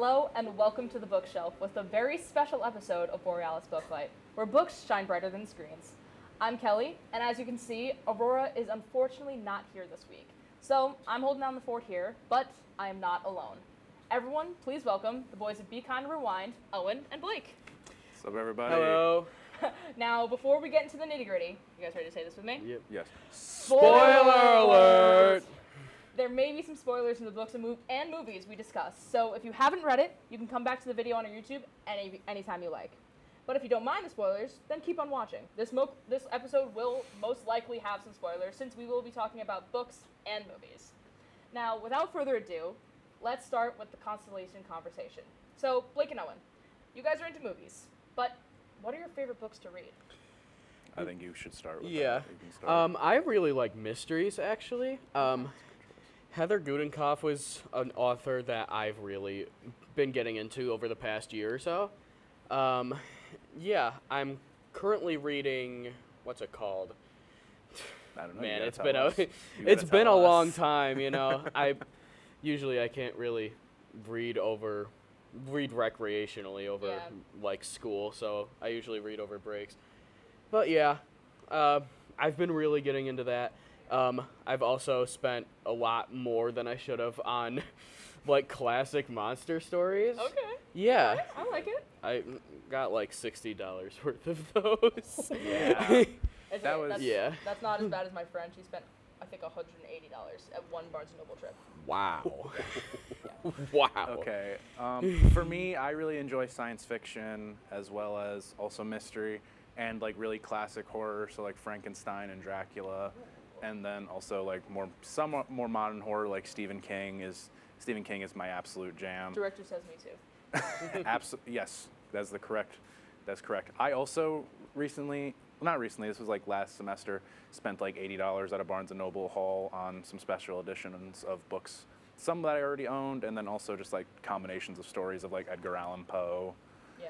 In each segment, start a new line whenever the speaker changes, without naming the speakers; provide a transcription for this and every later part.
Hello and welcome to the Bookshelf with a very special episode of Borealis Booklight, where books shine brighter than screens. I'm Kelly, and as you can see, Aurora is unfortunately not here this week. So I'm holding down the fort here, but I am not alone. Everyone, please welcome the boys of Be Kind and Rewind, Owen and Blake.
What's up, everybody?
Hello.
Now, before we get into the nitty-gritty, you guys ready to say this with me?
Yep.
Yes.
Spoiler alert!
There may be some spoilers in the books and movies we discuss, so if you haven't read it, you can come back to the video on our YouTube anytime you like. But if you don't mind the spoilers, then keep on watching. This episode will most likely have some spoilers, since we will be talking about books and movies. Now, without further ado, let's start with the Constellation conversation. So, Blake and Owen, you guys are into movies, but what are your favorite books to read?
I think you should start with
Yeah.
that. You can start.
I really like mysteries, actually. Heather Gudenkauf was an author that I've really been getting into over the past year or so. Yeah, I'm currently reading, what's it called?
I don't know.
Man,
it's
been a long time, you know. I can't really read recreationally over like school, so I usually read over breaks. But yeah, I've been really getting into that. I've also spent a lot more than I should have on like classic monster stories.
Okay.
Yeah.
Right, I like it.
I got like $60 worth of those.
Yeah.
Yeah.
That's not as bad as my friend. She spent, I think, $180 at one Barnes & Noble trip.
Wow.
Yeah.
Wow.
Okay. For me, I really enjoy science fiction as well as also mystery and like really classic horror, so like Frankenstein and Dracula, and then also like somewhat more modern horror like Stephen King is my absolute jam.
Director says me too.
Yes, that's correct. I also not recently, this was like last semester, spent like $80 at a Barnes & Noble haul on some special editions of books, some that I already owned, and then also just like combinations of stories of like Edgar Allan Poe.
Yeah.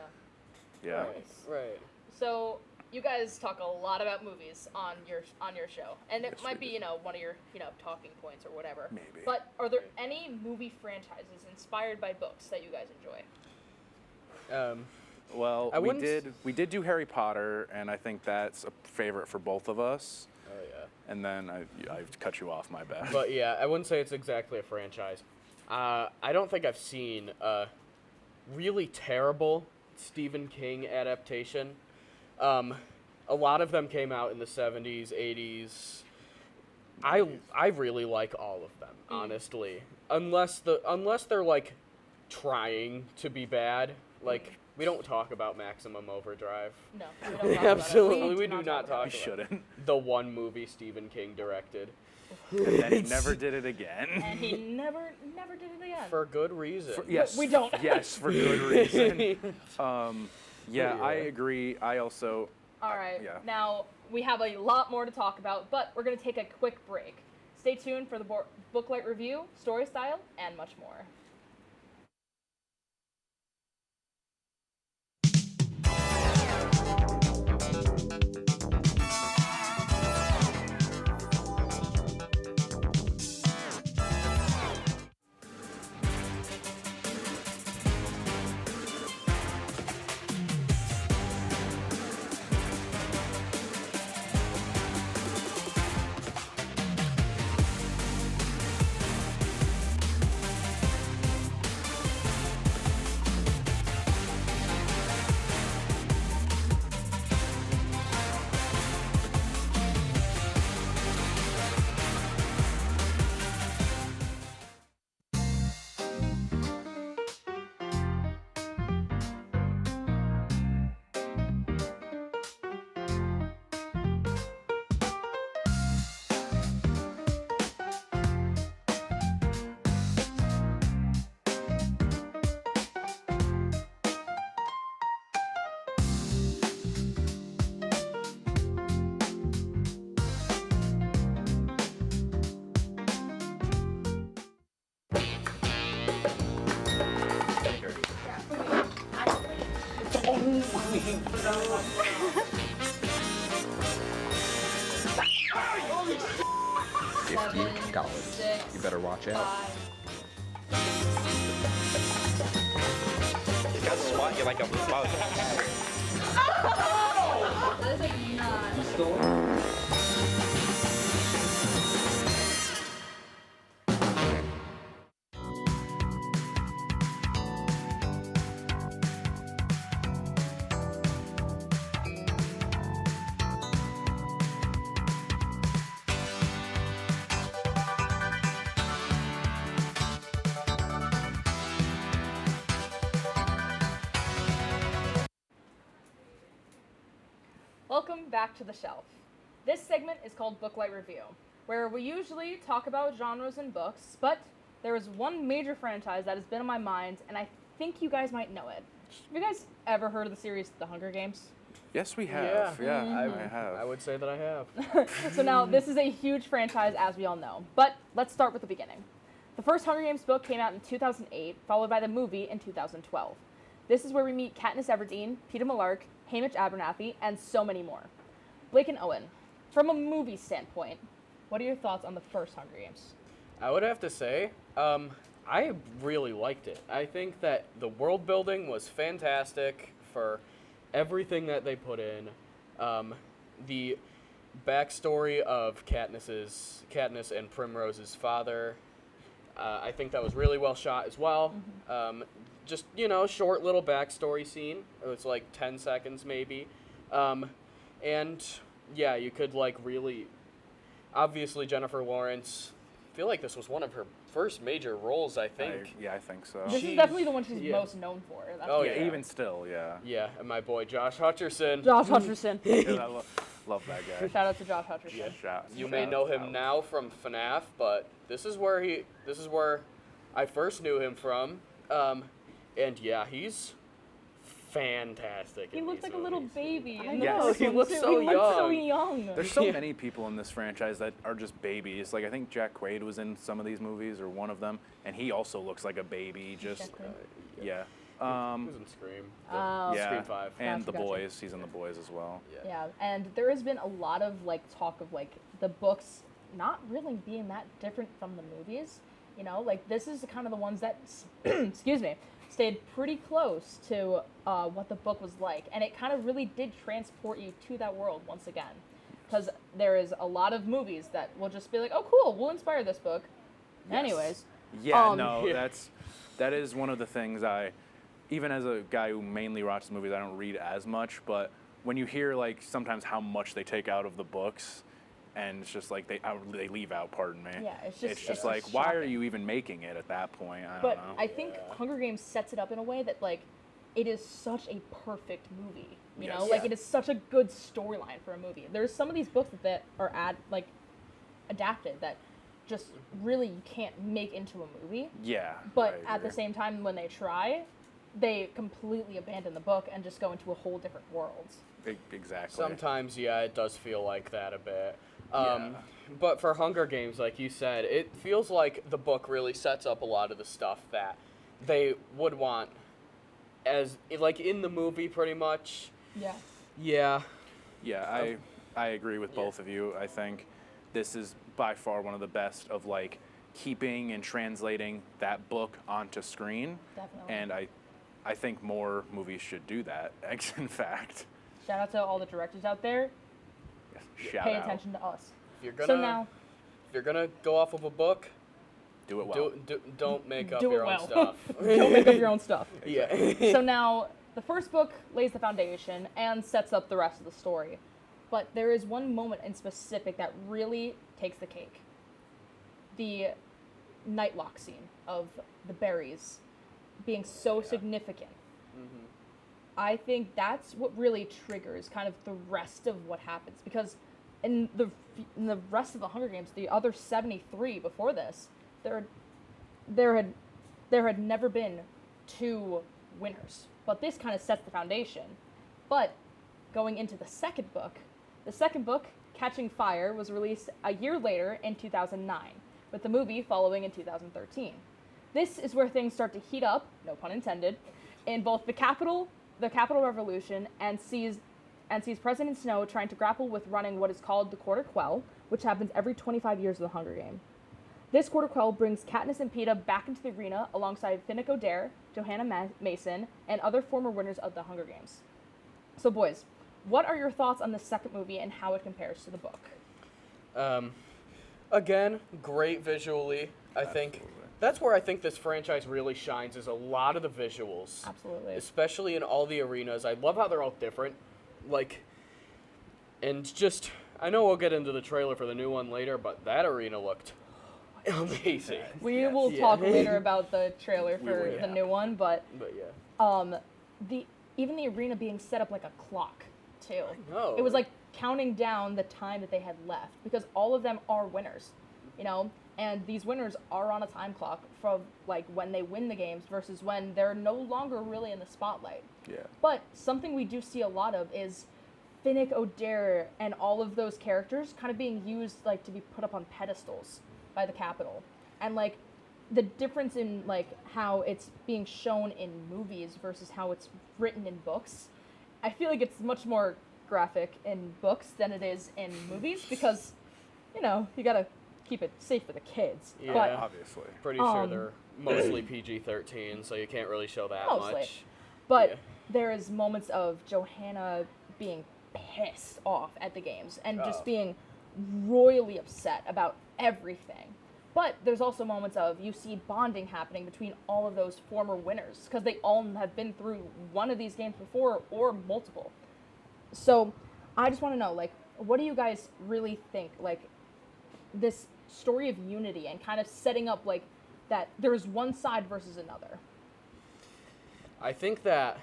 Yeah.
Right.
So you guys talk a lot about movies on your show, and it
Yes,
might
we
be
do.
one of your talking points or whatever.
Maybe.
But are there any movie franchises inspired by books that you guys enjoy?
Well,
I wouldn't
we did do Harry Potter, and I think that's a favorite for both of us.
Oh yeah.
And then I've cut you off, my bad.
But yeah, I wouldn't say it's exactly a franchise. I don't think I've seen a really terrible Stephen King adaptation. A lot of them came out in the 70s, 80s. I really like all of them, honestly. Unless they're like trying to be bad. Like we don't talk about Maximum Overdrive.
No, we don't talk
Absolutely,
about it.
we do not talk
We
about
shouldn't.
the one movie Stephen King directed.
And then he never did it again.
And he never did it again.
For good reason.
Yes.
We don't.
Yes, for good reason. Yeah,
Yeah.
I agree. I also.
All right.
Yeah.
Now, we have a lot more to talk about, but we're going to take a quick break. Stay tuned for the Booklight review, story style, and much more.
$50. You better watch out.
5.
I'll swat you like a bug.
That is like not. Welcome back to the shelf. This segment is called Booklight Review, where we usually talk about genres and books, but there is one major franchise that has been on my mind, and I think you guys might know it. Have you guys ever heard of the series The Hunger Games?
Yes, we have. Yeah, I have.
I would say that I have.
So now, this is a huge franchise, as we all know, but let's start with the beginning. The first Hunger Games book came out in 2008, followed by the movie in 2012. This is where we meet Katniss Everdeen, Peter Millark, Hamish Abernathy, and so many more. Blake and Owen, from a movie standpoint, what are your thoughts on the first Hunger Games?
I would have to say, I really liked it. I think that the world building was fantastic for everything that they put in. The backstory of Katniss and Primrose's father, I think that was really well shot as well. Just, short little backstory scene. It's like 10 seconds maybe. And yeah, you could really, obviously Jennifer Lawrence, I feel like this was one of her first major roles, I think.
I think so.
This is definitely the one she's most known for. That's
Oh,
for
yeah.
sure.
Even still, yeah.
Yeah, and my boy Josh Hutcherson.
Josh Hutcherson.
I love that guy.
Shout out to Josh Hutcherson.
Yeah. You may know him now from FNAF, but this is where I first knew him from. And yeah, he's fantastic.
He
in
looks
these
like a little
movies.
baby.
I
in the
know,
first
he
one,
looks
too.
so
He looks so
young.
young.
There's so many people in this franchise that are just babies. Like, I think Jack Quaid was in some of these movies, or one of them, and he also looks like a baby. Just,
Jack Quaid?
Yeah.
yeah.
He was in Scream.
Oh.
Yeah,
Scream 5.
and
Gotcha,
The
gotcha.
Boys. He's in The Boys as well.
Yeah, and there has been a lot of talk of the books not really being that different from the movies. This is kind of the ones that, excuse me, stayed pretty close to what the book was like, and it kind of really did transport you to that world once again. Because there is a lot of movies that will just be like, oh, cool, we'll inspire this book.
Yes.
Anyways.
Yeah,
Yeah.
that is one of the things even as a guy who mainly watches movies, I don't read as much, but when you hear sometimes how much they take out of the books, and it's just they leave out, pardon me.
Yeah, it's just
why are
shocking.
you even making it at that point? I don't
But
know.
I think Hunger Games sets it up in a way that it is such a perfect movie. You know,
Yes.
it is such a good storyline for a movie. There's some of these books that are adapted that just really you can't make into a movie.
Yeah.
But
I
at the
agree.
same time, when they try, they completely abandon the book and just go into a whole different world.
Exactly.
Sometimes, yeah, it does feel like that a bit.
Yeah.
But for Hunger Games, like you said, it feels like the book really sets up a lot of the stuff that they would want as, in the movie, pretty much.
Yeah.
Yeah.
Yeah, I agree with both of you. I think this is by far one of the best of keeping and translating that book onto screen.
Definitely.
And I think more movies should do that, in fact.
Shout out to all the directors out there.
Shout
Pay
out.
attention to us.
If you're gonna,
So now,
if you're gonna go off of a book,
Do it well.
don't make up
do
your
it
own
well.
stuff.
Don't make up your own stuff.
Yeah.
So now, the first book lays the foundation and sets up the rest of the story. But there is one moment in specific that really takes the cake. The nightlock scene of the berries being so significant.
Mm-hmm.
I think that's what really triggers kind of the rest of what happens. Because in the rest of the Hunger Games, the other 73 before this, there had never been two winners. But this kind of sets the foundation. But going into the second book, Catching Fire, was released a year later in 2009, with the movie following in 2013. This is where things start to heat up, no pun intended, in both the Capitol Revolution, and sees President Snow trying to grapple with running what is called the Quarter Quell, which happens every 25 years of the Hunger Game. This quarter quell brings Katniss and Peeta back into the arena alongside Finnick Odair, Johanna Mason, and other former winners of the Hunger Games. So, boys, what are your thoughts on the second movie and how it compares to the book?
Again, great visually. I think
Absolutely.
that's where I think this franchise really shines, is a lot of the visuals.
Absolutely.
Especially in all the arenas. I love how they're all different. And just, I know we'll get into the trailer for the new one later, but that arena looked amazing.
We will
Yeah.
talk later about the trailer
We
for
will.
the new one, but
But yeah.
even the arena being set up like a clock too.
know.
It was like counting down the time that they had left because all of them are winners, you know, and these winners are on a time clock from like when they win the games versus when they're no longer really in the spotlight.
Yeah.
But something we do see a lot of is Finnick Odair and all of those characters kind of being used like to be put up on pedestals by the Capitol. And like the difference in like how it's being shown in movies versus how it's written in books, I feel like it's much more graphic in books than it is in movies because, you know, you gotta keep it safe for the kids.
Yeah.
But
Obviously.
Pretty sure they're mostly PG-13, so you can't really show that
Mostly.
much.
But
Yeah.
there is moments of Johanna being pissed off at the games and just
Oh.
being royally upset about everything. But there's also moments of you see bonding happening between all of those former winners because they all have been through one of these games before or multiple. So I just want to know, like, what do you guys really think, like, this story of unity and kind of setting up, like, that there's one side versus another?
I think that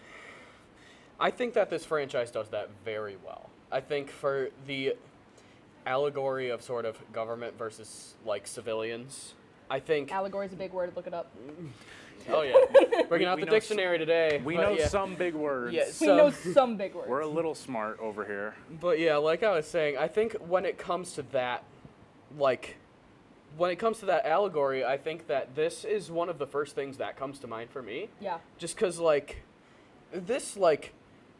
this franchise does that very well. I think for the allegory of sort of government versus like civilians, I think.
Allegory is a big word, look it up.
Oh yeah, bringing out
we
the
know
dictionary today.
We
but
know
yeah.
some big words.
Yeah,
We know some big words.
We're a little smart over here.
But yeah, like I was saying, I think when it comes to that, allegory, I think that this is one of the first things that comes to mind for me.
Yeah.
Just because,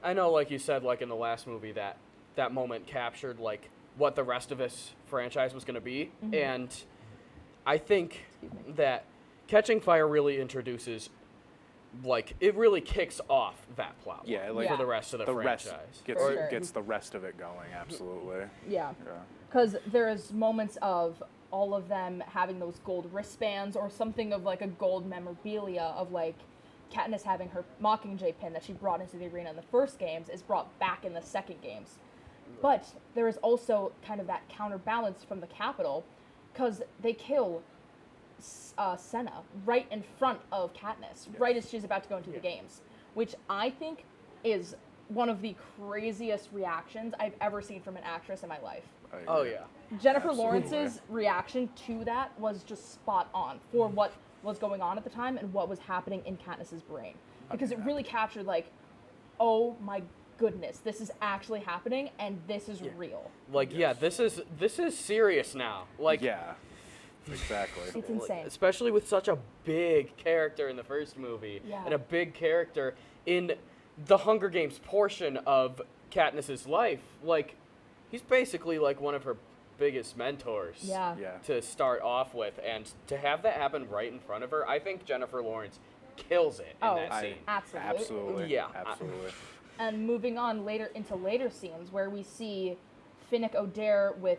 I know, like you said, like in the last movie, that moment captured, like, what the rest of this franchise was going to be.
Mm-hmm.
And I think that Catching Fire really introduces, like, it really kicks off that plot line
Yeah, like
for the rest of the franchise.
Gets,
For sure.
gets the rest of it going, absolutely.
Yeah.
Yeah.
Because there's moments of all of them having those gold wristbands or something of like a gold memorabilia of like Katniss having her Mockingjay pin that she brought into the arena in the first games is brought back in the second games. But there is also kind of that counterbalance from the Capitol because they kill Senna right in front of Katniss, right as she's about to go into the games, which I think is one of the craziest reactions I've ever seen from an actress in my life.
Oh, yeah.
Jennifer
Absolutely.
Lawrence's reaction to that was just spot on for what was going on at the time and what was happening in Katniss's brain. Because it really captured like, oh my goodness, this is actually happening and this is real.
Like, yeah, this is serious now. Like,
Yeah, exactly.
It's insane.
especially with such a big character in the first movie
Yeah.
and a big character in the Hunger Games portion of Katniss's life. Like, he's basically like one of her biggest mentors
Yeah.
Yeah.
to start off with, and to have that happen right in front of her, I think Jennifer Lawrence kills it in
Oh,
that
I-
scene.
Absolutely.
Absolutely.
Yeah.
Absolutely.
And moving on into later scenes where we see Finnick Odair with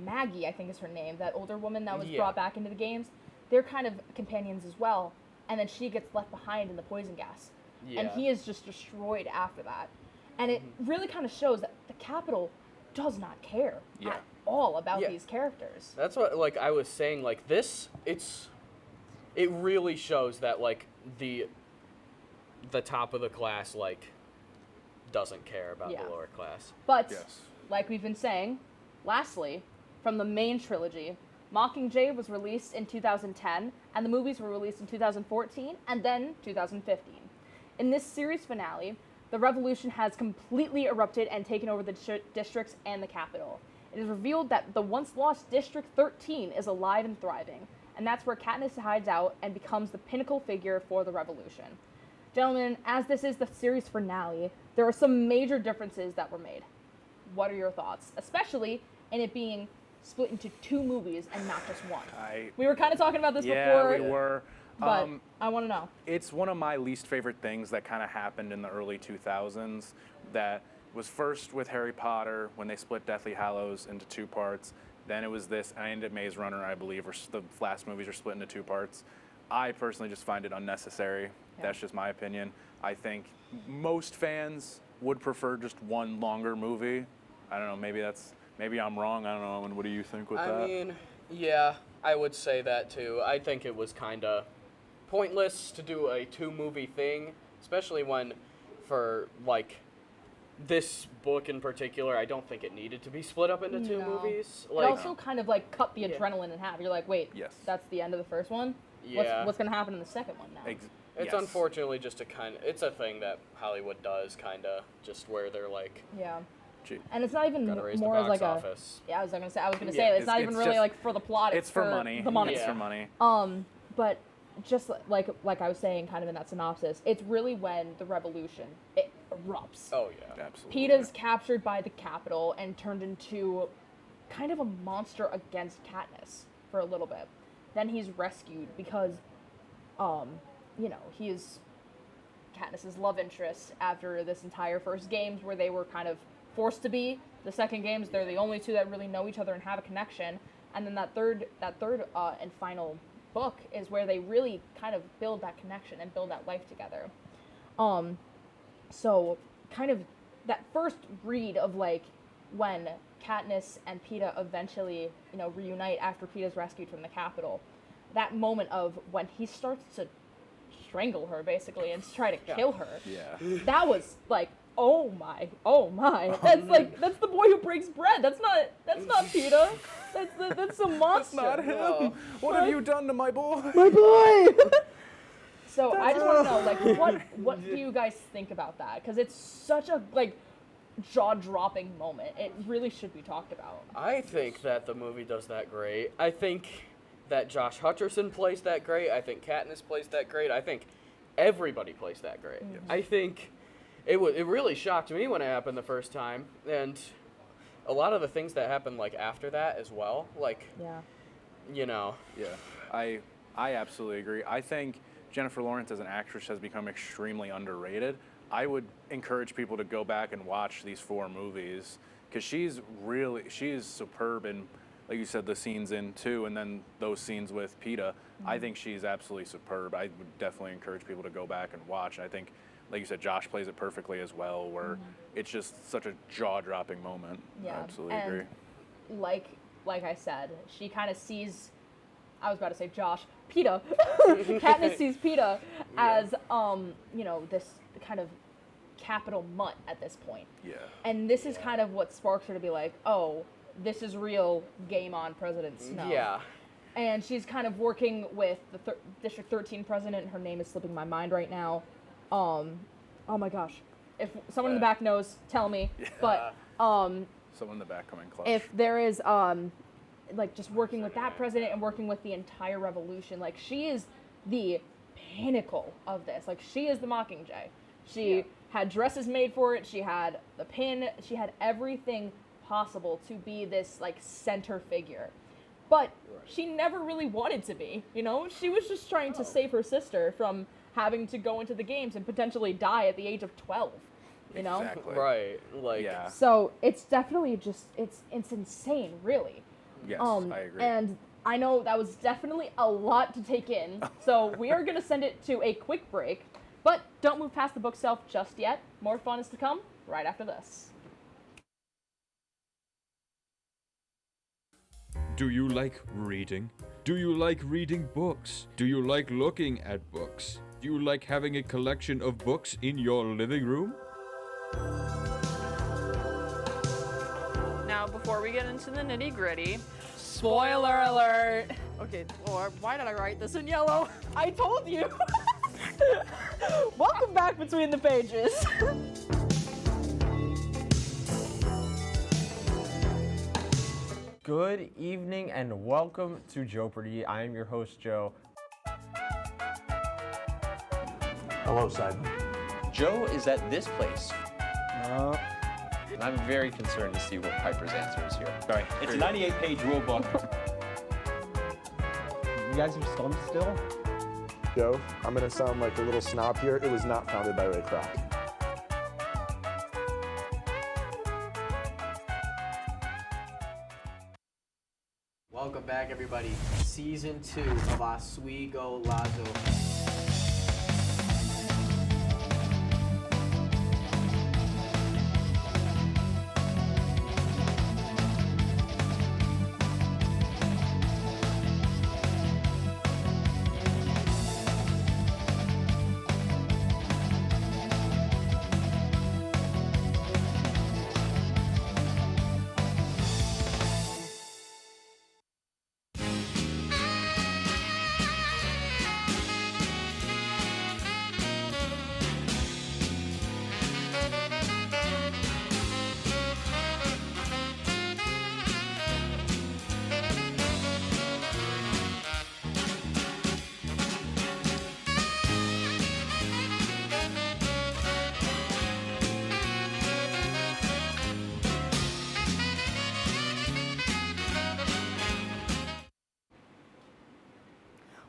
Maggie, I think is her name, that older woman that was
Yeah.
brought back into the games. They're kind of companions as well. And then she gets left behind in the poison gas. And
Yeah.
he is just destroyed after that. And it really kind of shows that the Capitol does not care
Yeah.
at all about
Yeah.
these characters.
That's what, like, I was saying, like, this, it really shows that, like, the top of the class, like, doesn't care about
Yeah.
the lower class.
But,
Yes.
like we've been saying, lastly, from the main trilogy, Mockingjay was released in 2010, and the movies were released in 2014, and then 2015. In this series finale, the revolution has completely erupted and taken over the districts and the capital. It is revealed that the once lost District 13 is alive and thriving, and that's where Katniss hides out and becomes the pinnacle figure for the revolution. Gentlemen, as this is the series finale, there are some major differences that were made. What are your thoughts? Especially in it being split into 2 movies and not just one?
I
We were kind of talking about this
yeah,
before,
we were.
but I want to know.
It's one of my least favorite things that kind of happened in the early 2000s. That was first with Harry Potter when they split Deathly Hallows into 2 parts. Then it was this, and Maze Runner, I believe, or the last movies are split into 2 parts. I personally just find it unnecessary. Yeah. That's just my opinion. I think most fans would prefer just one longer movie. I don't know, maybe I'm wrong. I don't know. And what do you think with that?
I mean, yeah, I would say that too. I think it was kind of pointless to do a 2-movie thing, especially when, for like this book in particular, I don't think it needed to be split up into 2 movies.
Like, it also kind of like cut the adrenaline in half. You're like, wait,
yes,
that's the end of the first one?
Yeah.
What's going to happen in the second one now?
It's unfortunately just it's a thing that Hollywood does, kind of, just where they're like,
yeah.
Gee.
And it's not even more as like
office.
Yeah, I was gonna say it's not even really just, like for the plot. It's for
money.
The money.
It's for money.
But just like I was saying, kind of in that synopsis, it's really when the revolution erupts.
Oh yeah,
absolutely.
Peeta's captured by the Capitol and turned into kind of a monster against Katniss for a little bit. Then he's rescued because, he is Katniss's love interest after this entire first games where they were kind of forced to be. The second games, they're the only 2 that really know each other and have a connection. And then that third and final book is where they really kind of build that connection and build that life together. So kind of that first read of like when Katniss and Peeta eventually, reunite after Peeta's rescued from the Capitol. That moment of when he starts to strangle her basically and try to kill her.
Yeah.
That was like, oh my. That's the boy who breaks bread. That's not Peeta. That's a monster.
That's not him. No. What have you done to my boy?
My boy. So I just want to know, like, what do you guys think about that? Because it's such a jaw-dropping moment. It really should be talked about.
I think that the movie does that great. I think that Josh Hutcherson plays that great. I think Katniss plays that great. I think everybody plays that great.
Mm-hmm.
I think it really shocked me when it happened the first time, and a lot of the things that happened like after that as well. Like,
yeah.
Yeah, I absolutely agree. I think Jennifer Lawrence as an actress has become extremely underrated. I would encourage people to go back and watch these 4 movies because she's superb in, like you said, the scenes in 2 and then those scenes with Peeta. Mm-hmm. I think she's absolutely superb. I would definitely encourage people to go back and watch. I think, like you said, Josh plays it perfectly as well, where it's just such a jaw-dropping moment.
Yeah,
I absolutely agree.
Like I said, she kind of sees, I was about to say Josh, Peeta. Katniss sees Peeta as, this kind of capital mutt at this point.
Yeah.
And this is kind of what sparks her to be like, oh, this is real, game on, President Snow.
Yeah.
And she's kind of working with the District 13 president. Her name is slipping my mind right now. Oh my gosh. If someone in the back knows, tell me. Yeah. But
someone in the back coming close.
If there is just working with that president and working with the entire revolution, like she is the pinnacle of this. Like she is the Mockingjay. She had dresses made for it. She had the pin. She had everything possible to be this like center figure. But she never really wanted to be, She was just trying to save her sister from having to go into the games and potentially die at the age of 12,
Exactly.
Right. Like.
Yeah.
So it's definitely just, it's insane, really.
Yes, I agree.
And I know that was definitely a lot to take in. So we are going to send it to a quick break, but don't move past the bookshelf just yet. More fun is to come right after this.
Do you like reading? Do you like reading books? Do you like looking at books? Do you like having a collection of books in your living room?
Now, before we get into the nitty-gritty, spoiler alert! Okay, Laura, why did I write this in yellow?
I told you! Welcome back between the pages.
Good evening and welcome to Jeopardy! I am your host, Joe.
Hello, Simon.
Joe is at this place.
Not
I'm very concerned to see what Piper's answer is here.
Sorry, it's a 98-page rule book.
You guys are stumped still?
Joe, I'm gonna sound like a little snob here. It was not founded by Ray Kroc.
Welcome back, everybody. Season 2 of Oswego Lazo.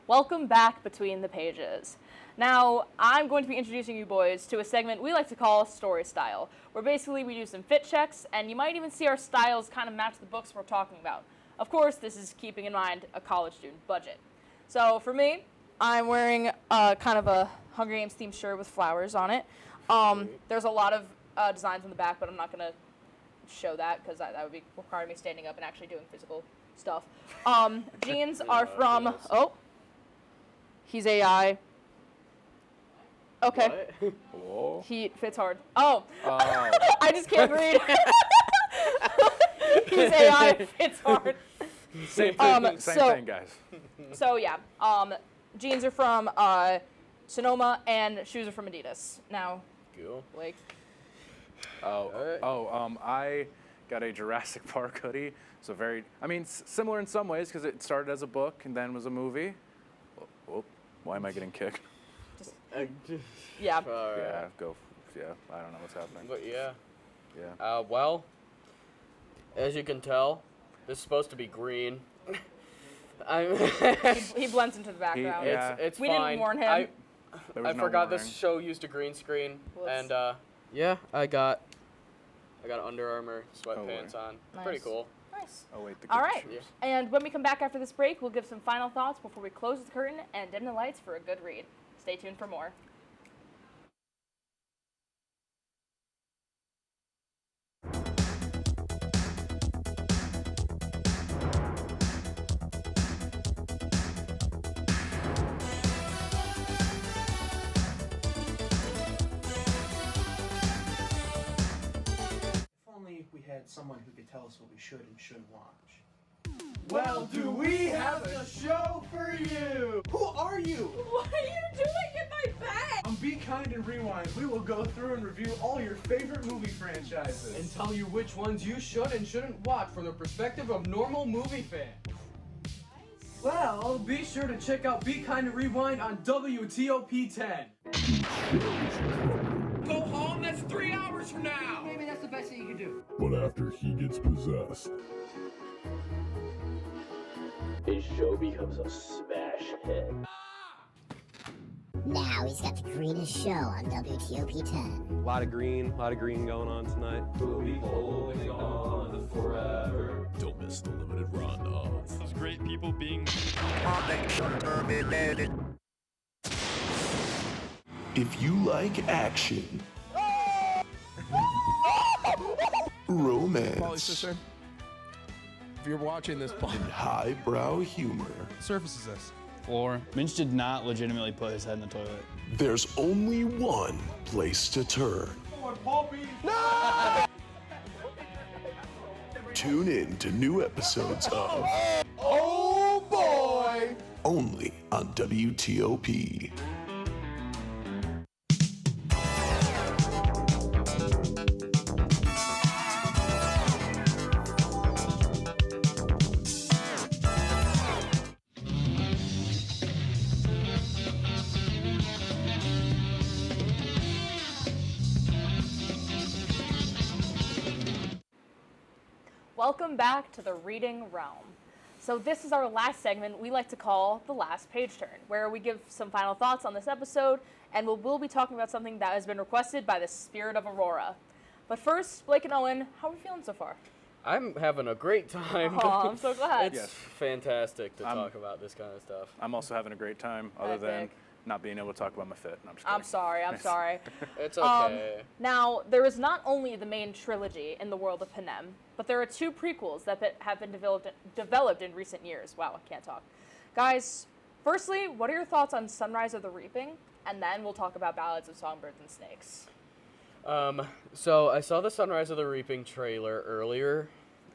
Welcome back Between the Pages. Now, I'm going to be introducing you boys to a segment we like to call Story Style, where basically we do some fit checks, and you might even see our styles kind of match the books we're talking about. Of course, this is keeping in mind a college student budget. So for me, I'm wearing kind of a Hunger Games themed shirt with flowers on it. There's a lot of designs on the back, but I'm not going to show that because that would be requiring me standing up and actually doing physical stuff. Jeans are from... Oh. He's AI. Okay.
Whoa.
He fits hard. Oh. I just can't read. He's AI, fits hard.
Same thing, thing, guys.
So yeah, jeans are from Sonoma and shoes are from Adidas. Now,
Cool.
Blake.
I got a Jurassic Park hoodie. So similar in some ways because it started as a book and then was a movie. Why am I getting kicked?
Yeah.
Yeah, I don't know what's happening.
But yeah.
Yeah.
Well, as you can tell, this is supposed to be green.
He blends into the background.
It's
we
fine.
didn't warn him.
I forgot this show used a green screen, and yeah, I got Under Armour sweatpants on.
Nice.
Pretty cool.
Nice.
Oh wait,
All right. And when we come back after this break, we'll give some final thoughts before we close the curtain and dim the lights for a good read. Stay tuned for more.
We had someone who could tell us what we should and shouldn't watch. Well, do we have a show for you? Who are you?
What are you doing in my bag?
On Be Kind and Rewind, we will go through and review all your favorite movie franchises.
And tell you which ones you should and shouldn't watch from the perspective of normal movie fans. Well, be sure to check out Be Kind and Rewind on WTOP 10.
Go home, that's 3 hours from now!
Maybe that's the best thing you can do.
But after he gets possessed,
his show becomes a smash hit.
Now he's got the greenest show on WTOP 10.
A lot of green going on tonight.
We'll be holding on forever.
Don't miss the limited run of
those great people being
If you like action, romance,
if you're watching this,
and highbrow humor,
surface is this.
Floor. Minch did not legitimately put his head in the toilet.
there's only one place to turn.
No!
Tune in to new episodes of
Oh boy!
only on WTOP.
Welcome back to the Reading Realm. So this is our last segment we like to call the last page turn, where we give some final thoughts on this episode, and we'll be talking about something that has been requested by the spirit of Aurora. But first, Blake and Owen, how are we feeling so far?
I'm having a great time.
Oh, I'm so glad.
It's fantastic to talk about this kind of stuff.
I'm also having a great time, other than not being able to talk about my fit. No, I'm just
kidding. I'm sorry.
It's okay.
Now, there is not only the main trilogy in the world of Panem, but there are 2 prequels that have been developed in recent years. Wow, I can't talk. Guys, firstly, what are your thoughts on Sunrise of the Reaping? And then we'll talk about Ballads of Songbirds and Snakes.
So I saw the Sunrise of the Reaping trailer earlier,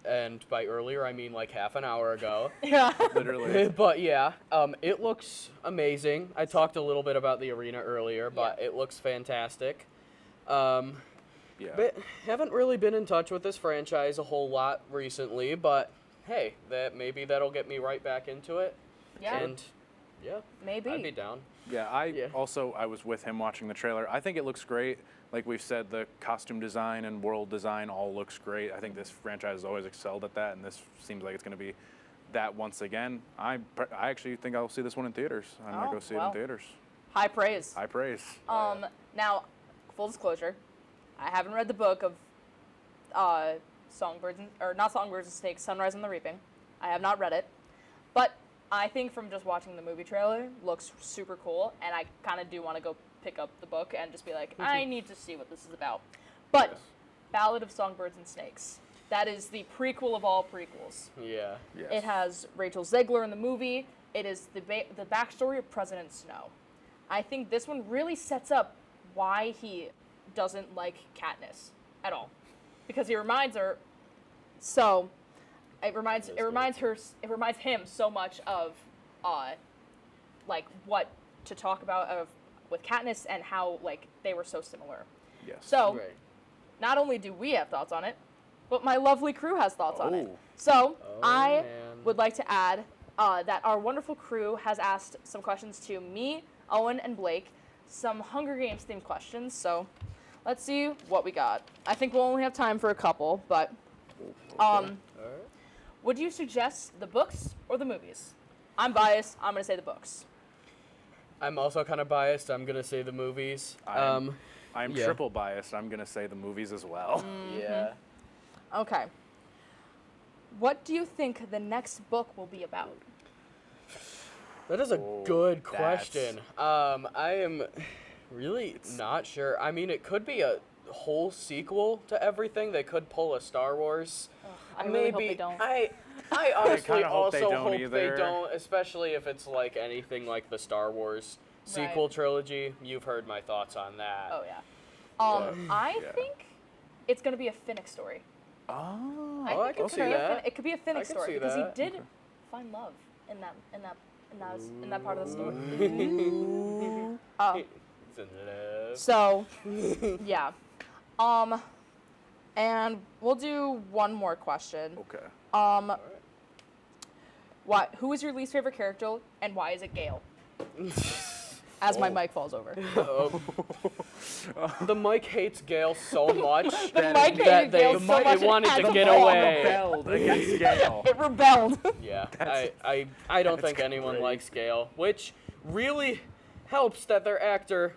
and by earlier I mean like half an hour ago.
Yeah.
Literally.
But yeah, it looks amazing. I talked a little bit about the arena earlier, but it looks fantastic. But haven't really been in touch with this franchise a whole lot recently, but hey, maybe that'll get me right back into it.
Yeah.
And yeah,
maybe
I'd be down.
Yeah, I was with him watching the trailer. I think it looks great. Like we've said, the costume design and world design all looks great. I think this franchise has always excelled at that, and this seems like it's going to be that once again. I actually think I'll see this one in theaters. I'm going to go see it in theaters.
High praise.
High praise.
Now, full disclosure, I haven't read the book of not Songbirds and Snakes, Sunrise and the Reaping. I have not read it, but I think from just watching the movie trailer, looks super cool, and I kind of do want to go pick up the book and just be like, I need to see what this is about. But Ballad of Songbirds and Snakes, that is the prequel of all prequels.
Yeah.
Yes.
It has Rachel Zegler in the movie. It is the backstory of President Snow. I think this one really sets up why he doesn't like Katniss at all, because he reminds her. So, it reminds him so much of, like what to talk about with Katniss and how like they were so similar.
Yes.
So, not only do we have thoughts on it, but my lovely crew has thoughts on it. So, I would like to add that our wonderful crew has asked some questions to me, Owen, and Blake, some Hunger Games themed questions. So, let's see what we got. I think we'll only have time for a couple, but would you suggest the books or the movies? I'm biased. I'm gonna say the books.
I'm also kind of biased. I'm gonna say the movies.
I'm triple biased. I'm gonna say the movies as well.
Mm-hmm.
Yeah.
Okay. What do you think the next book will be about?
That is a good question. I am really not sure. I mean, it could be a whole sequel to everything. They could pull a Star Wars.
I really hope they don't.
I honestly also hope
either.
they don't, especially if it's like anything like the Star Wars sequel trilogy. You've heard my thoughts on that.
Oh yeah. I think it's gonna be a Finnick story.
Oh,
I can see that.
It could be a Finnick story because
that.
he did find love in that part of the story. So, yeah. And we'll do one more question.
Okay.
Who is your least favorite character, and why is it Gale? As my mic falls over.
The mic hates Gale so much
that
they wanted to get away.
Rebelled against Gale.
It rebelled.
Yeah, I don't think anyone likes Gale, which really helps that their actor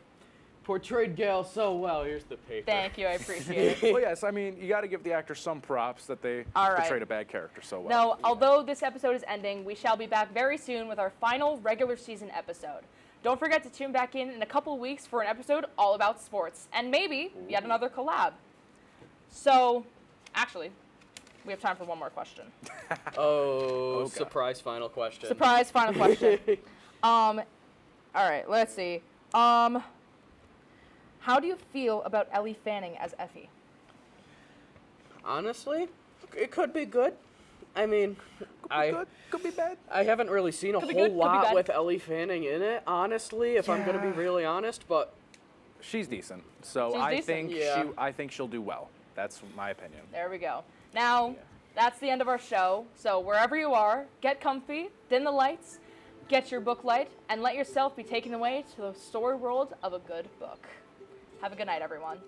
portrayed Gale so well. Here's the paper.
Thank you, I appreciate it.
Well, yes, I mean, you got to give the actor some props that they portrayed a bad character so well.
No, although this episode is ending, we shall be back very soon with our final regular season episode. Don't forget to tune back in a couple of weeks for an episode all about sports, and maybe yet another collab. So, actually, we have time for one more question.
Surprise final question.
Surprise final question. All right, let's see. How do you feel about Ellie Fanning as Effie?
Honestly, it could be good. I mean,
could be bad.
I haven't really seen a whole lot with Ellie Fanning in it, honestly, if I'm going to be really honest, but
she's decent. So I think she'll do well. That's my opinion.
There we go. Now, that's the end of our show. So wherever you are, get comfy, dim the lights, get your book light, and let yourself be taken away to the story world of a good book. Have a good night, everyone.